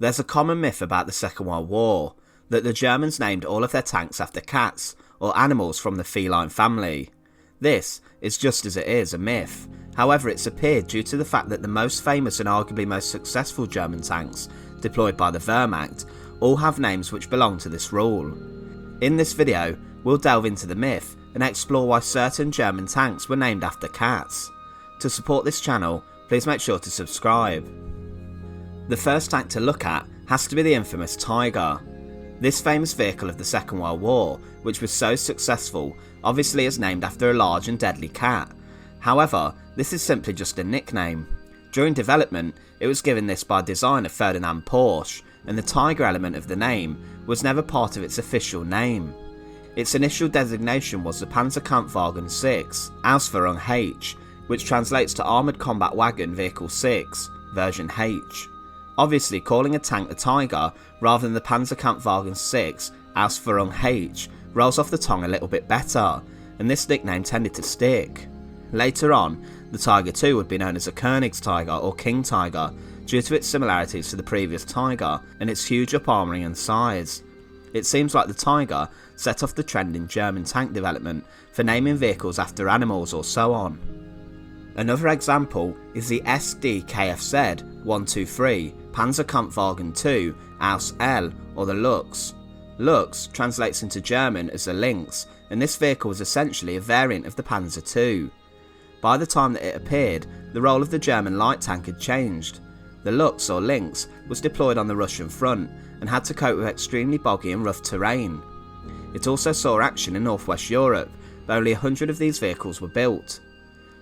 There's a common myth about the Second World War, that the Germans named all of their tanks after cats or animals from the feline family. This is just as it is a myth, however it's appeared due to the fact that the most famous and arguably most successful German tanks deployed by the Wehrmacht all have names which belong to this rule. In this video, we'll delve into the myth and explore why certain German tanks were named after cats. To support this channel, please make sure to subscribe. The first tank to look at has to be the infamous Tiger. This famous vehicle of the Second World War, which was so successful, obviously is named after a large and deadly cat. However, this is simply just a nickname. During development, it was given this by designer Ferdinand Porsche, and the Tiger element of the name was never part of its official name. Its initial designation was the Panzerkampfwagen 6, Ausführung H, which translates to Armoured Combat Wagon Vehicle 6, version H. Obviously, calling a tank the Tiger rather than the Panzerkampfwagen 6, Ausführung H, rolls off the tongue a little bit better, and this nickname tended to stick. Later on, the Tiger II would be known as a Königstiger or King Tiger due to its similarities to the previous Tiger and its huge up-armouring and size. It seems like the Tiger set off the trend in German tank development for naming vehicles after animals or so on. Another example is the SD-KFZ 123 Panzerkampfwagen II Aus L, or the Luchs. Luchs translates into German as the Lynx, and this vehicle was essentially a variant of the Panzer II. By the time that it appeared, the role of the German light tank had changed. The Luchs or Lynx was deployed on the Russian front and had to cope with extremely boggy and rough terrain. It also saw action in northwest Europe, but only 100 of these vehicles were built.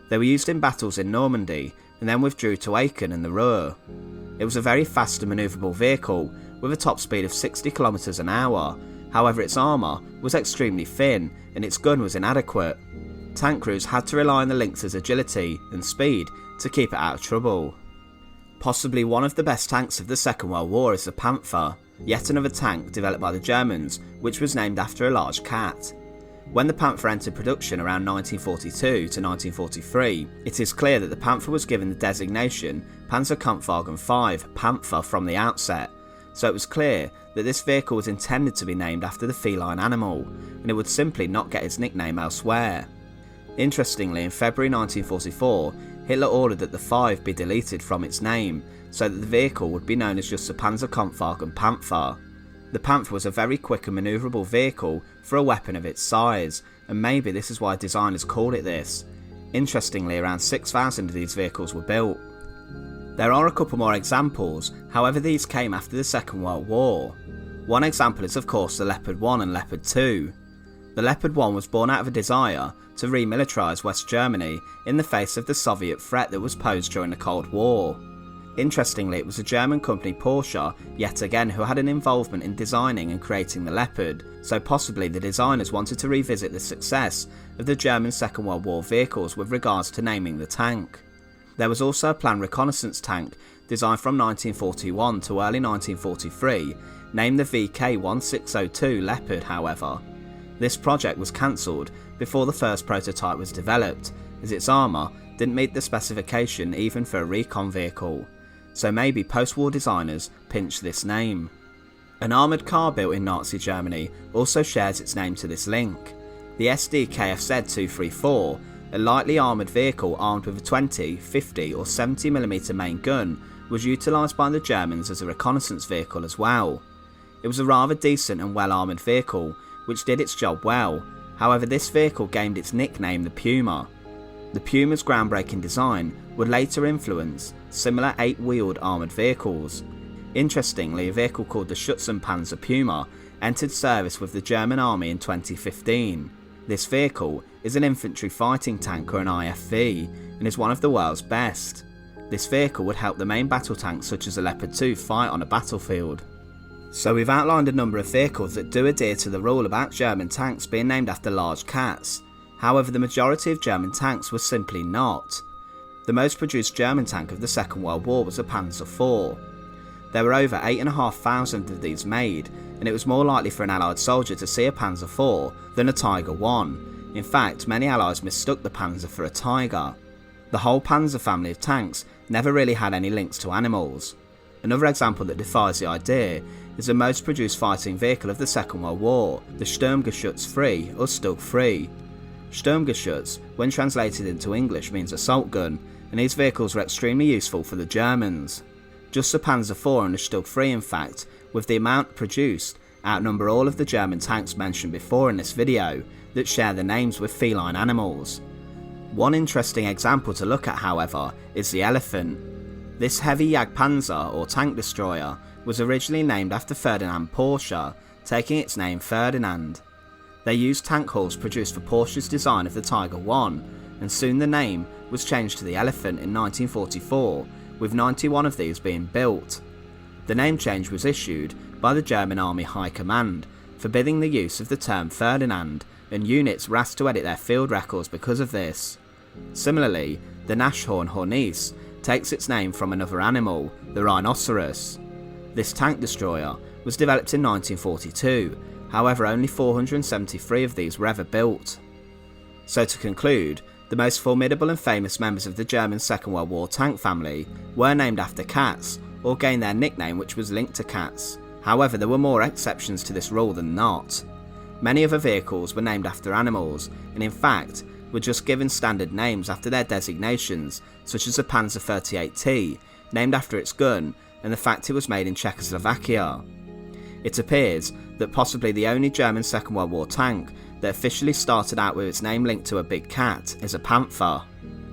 They were used in battles in Normandy and then withdrew to Aachen and the Ruhr. It was a very fast and manoeuvrable vehicle with a top speed of 60 km an hour, however its armour was extremely thin and its gun was inadequate. Tank crews had to rely on the Lynx's agility and speed to keep it out of trouble. Possibly one of the best tanks of the Second World War is the Panther, yet another tank developed by the Germans which was named after a large cat. When the Panther entered production around 1942 to 1943, it is clear that the Panther was given the designation Panzerkampfwagen 5 Panther from the outset, so it was clear that this vehicle was intended to be named after the feline animal, and it would simply not get its nickname elsewhere. Interestingly, in February 1944, Hitler ordered that the 5 be deleted from its name, so that the vehicle would be known as just the Panzerkampfwagen Panther. The Panther was a very quick and manoeuvrable vehicle for a weapon of its size, and maybe this is why designers called it this. Interestingly, around 6,000 of these vehicles were built. There are a couple more examples, however these came after the Second World War. One example is of course the Leopard 1 and Leopard 2. The Leopard 1 was born out of a desire to remilitarise West Germany in the face of the Soviet threat that was posed during the Cold War. Interestingly, it was a German company, Porsche, yet again, who had an involvement in designing and creating the Leopard, so possibly the designers wanted to revisit the success of the German Second World War vehicles with regards to naming the tank. There was also a planned reconnaissance tank designed from 1941 to early 1943, named the VK1602 Leopard however. This project was cancelled before the first prototype was developed, as its armour didn't meet the specification even for a recon vehicle, so maybe post-war designers pinched this name. An armoured car built in Nazi Germany also shares its name to this link. The SD-KFZ 234, a lightly armoured vehicle armed with a 20, 50 or 70mm main gun, was utilised by the Germans as a reconnaissance vehicle as well. It was a rather decent and well armoured vehicle which did its job well, however this vehicle gained its nickname the Puma. The Puma's groundbreaking design would later influence similar 8-wheeled armoured vehicles. Interestingly, a vehicle called the Schützenpanzer Puma entered service with the German army in 2015. This vehicle is an infantry fighting tank or an IFV and is one of the world's best. This vehicle would help the main battle tanks such as the Leopard 2 fight on a battlefield. So we've outlined a number of vehicles that do adhere to the rule about German tanks being named after large cats. However, the majority of German tanks were simply not. The most produced German tank of the Second World War was a Panzer IV. There were over 8,500 of these made, and it was more likely for an Allied soldier to see a Panzer IV than a Tiger I. In fact, many Allies mistook the Panzer for a Tiger. The whole Panzer family of tanks never really had any links to animals. Another example that defies the idea is the most produced fighting vehicle of the Second World War, the Sturmgeschütz 3 or Stug 3. Sturmgeschütz, when translated into English, means assault gun, and these vehicles were extremely useful for the Germans. Just the Panzer IV and the Stug 3 in fact, with the amount produced, outnumber all of the German tanks mentioned before in this video that share the names with feline animals. One interesting example to look at, however, is the Elefant. This heavy Jagdpanzer or tank destroyer was originally named after Ferdinand Porsche, taking its name Ferdinand. They used tank hulls produced for Porsche's design of the Tiger I, and soon the name was changed to the Elefant in 1944, with 91 of these being built. The name change was issued by the German Army High Command, forbidding the use of the term Ferdinand, and units were asked to edit their field records because of this. Similarly, the Nashorn Hornisse takes its name from another animal, the rhinoceros. This tank destroyer was developed in 1942, however only 473 of these were ever built. So to conclude, the most formidable and famous members of the German Second World War tank family were named after cats, or gained their nickname which was linked to cats. However, there were more exceptions to this rule than not. Many other vehicles were named after animals, and in fact were just given standard names after their designations, such as the Panzer 38T, named after its gun and the fact it was made in Czechoslovakia. It appears that possibly the only German Second World War tank that officially started out with its name linked to a big cat is a Panther.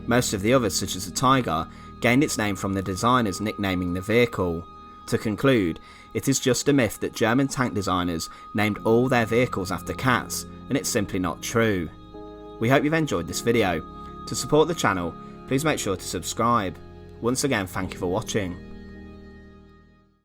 Most of the others, such as the Tiger, gained its name from the designers nicknaming the vehicle. To conclude, it is just a myth that German tank designers named all their vehicles after cats, and it's simply not true. We hope you've enjoyed this video. To support the channel, please make sure to subscribe. Once again, thank you for watching.